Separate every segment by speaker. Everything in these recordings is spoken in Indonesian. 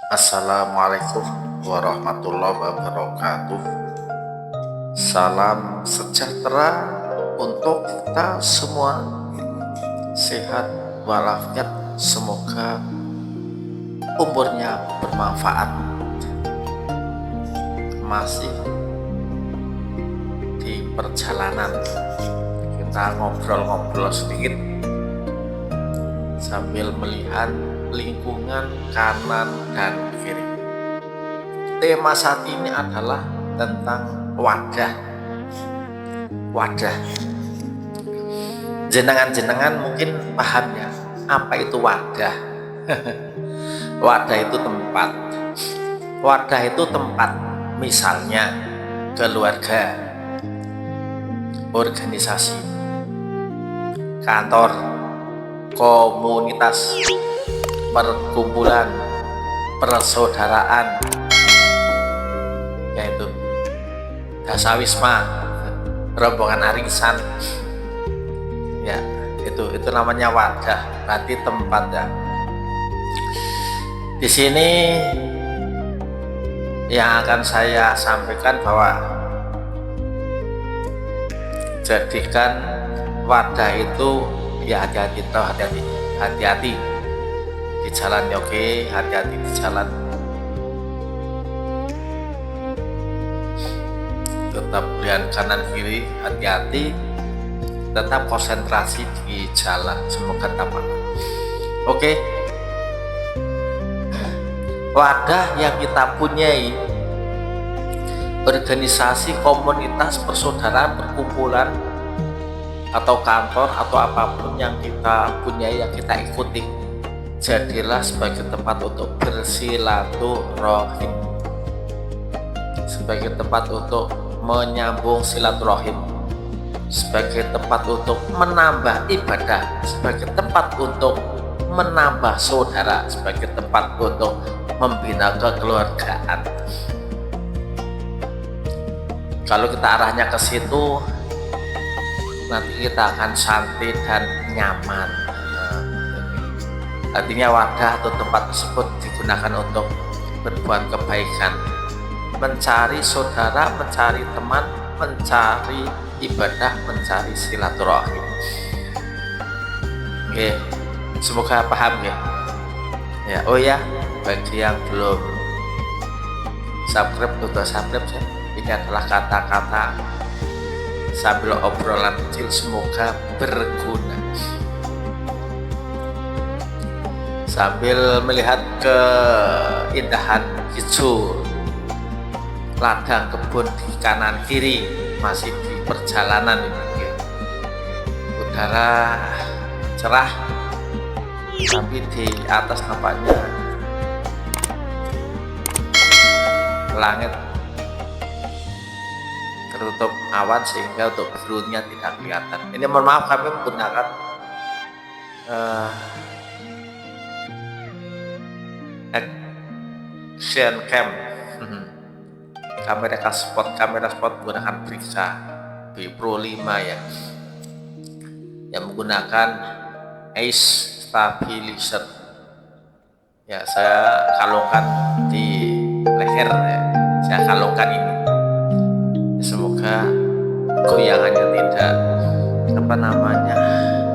Speaker 1: Assalamualaikum warahmatullahi wabarakatuh. Salam sejahtera untuk kita semua. Sehat walafiat, semoga umurnya bermanfaat. Masih di perjalanan, kita ngobrol-ngobrol sedikit sambil melihat lingkungan kanan dan kiri. Tema saat ini adalah tentang wadah. Jenengan mungkin paham ya, apa itu wadah? Wadah itu tempat. Wadah itu tempat, misalnya keluarga, organisasi, kantor, komunitas, perkumpulan, persaudaraan, yaitu dasawisma, rombongan arisan, ya itu namanya wadah, berarti tempat ya. Di sini yang akan saya sampaikan bahwa jadikan wadah itu ya hati-hati di jalan ya, oke, hati-hati di jalan, tetap lihat kanan kiri, hati-hati, tetap konsentrasi di jalan, semoga tepat. Oke, wadah yang kita punyai, organisasi, komunitas, persaudaraan, perkumpulan, atau kantor, atau apapun yang kita punyai, yang kita ikuti, jadilah sebagai tempat untuk bersilaturahim, sebagai tempat untuk menyambung silaturahim, sebagai tempat untuk menambah ibadah, sebagai tempat untuk menambah saudara, sebagai tempat untuk membina kekeluargaan. Kalau kita arahnya ke situ, nanti kita akan santai dan nyaman. Artinya wadah atau tempat tersebut digunakan untuk berbuat kebaikan, mencari saudara, mencari teman, mencari ibadah, mencari silaturahim. Oke, semoga paham ya. Oh ya, bagi yang belum subscribe, udah subscribe ya. Ini adalah kata-kata sambil obrolan kecil, semoga berguna. Sambil melihat keindahan hijau ladang kebun di kanan kiri, masih di perjalanan ini ya. Udara cerah, tapi di atas nampaknya langit tertutup awan sehingga untuk birunya tidak kelihatan. Ini mohon maaf, kami menggunakan action cam, kamera spot menggunakan Brixa B Pro 5 ya, yang menggunakan Ace Stabilizer ya. Saya kalungkan di leher ya, saya kalungkan ini, semoga goyangannya tidak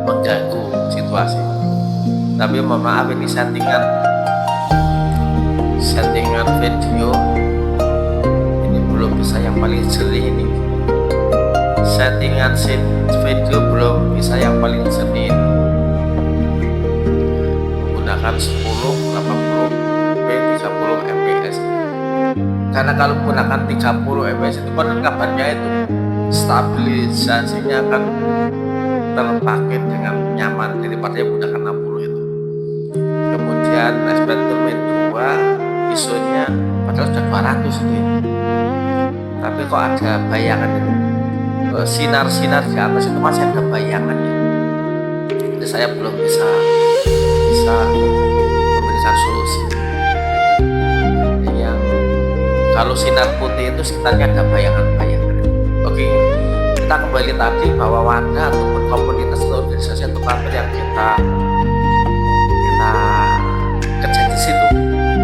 Speaker 1: mengganggu situasi. Tapi mohon maaf, ini settingan video ini belum bisa yang paling jernih. Ini settingan video belum bisa yang paling jernih, menggunakan 1080p 30 fps. Karena kalau menggunakan 30 fps itu kan kabarnya itu stabilisasinya akan terpakai dengan nyaman daripada yang menggunakan 60 itu. Kemudian aspek domain 2 ISO-nya padahal sudah 200 itu ya. Tapi kok ada bayangan itu, sinar-sinar di atas itu masih ada bayangannya. Jadi saya belum bisa memberikan solusi. Yang kalau sinar putih itu sekitarnya ada bayangan-bayangan. Oke, kita kembali tadi bahwa wadah ataupun komunitas atau organisasi atau kantor yang kita kerja di situ,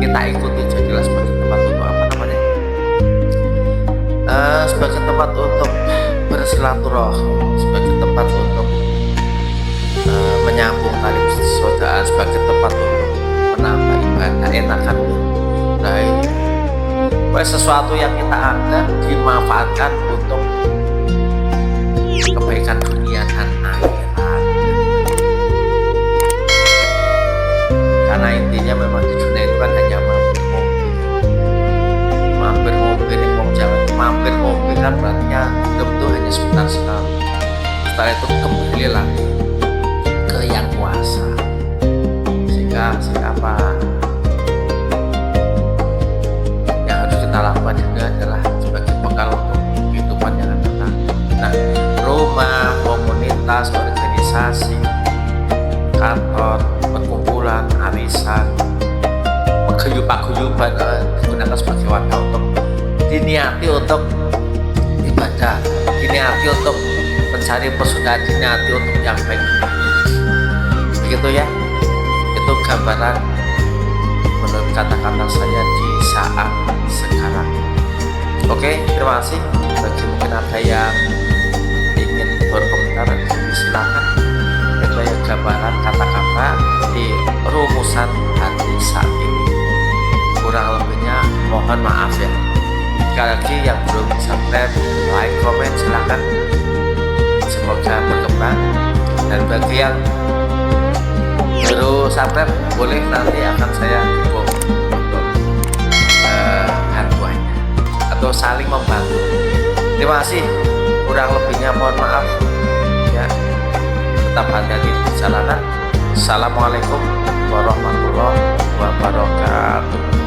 Speaker 1: kita ikuti tempat untuk bersilaturahmi, sebagai tempat untuk menyambung tali persaudaraan, sebagai tempat untuk menambah ibadah, enakan baik sesuatu yang kita anggap dimanfaatkan untuk kebaikan dunia dan akhirat. Karena intinya memang di dunia itu kan hanya mampir mobil yang mau jalan, mampir mobil kan berarti hidup itu hanya sebentar sekali. Setelah itu kembali lagi ke yang kuasa. Sehingga apa yang harus kita lakukan juga adalah sebagai bekal untuk kehidupan yang akan datang. Nah, rumah, komunitas, organisasi, kantor, perkumpulan, arisan, paguyuban digunakan sebagai wadah untuk diniati untuk ibadah, diniati untuk mencari persaudaraan, diniati untuk yang baik. Begitu ya, itu gambaran menurut kata-kata saya di saat sekarang. Oke, terima kasih. Bagi mungkin ada yang ingin berkomentar, silakan. Itu ya gambaran kata-kata di rumusan hati saat ini. Kurang lebihnya mohon maaf ya. Sekali lagi yang belum subscribe, like, komen, silakan. Semoga berkembang. Dan bagi yang baru subscribe, boleh nanti akan saya dukung untuk bantuannya atau saling membantu. Terima kasih. Kurang lebihnya mohon maaf ya. Tetap hati-hati di perjalanan. Assalamualaikum warahmatullahi wabarakatuh.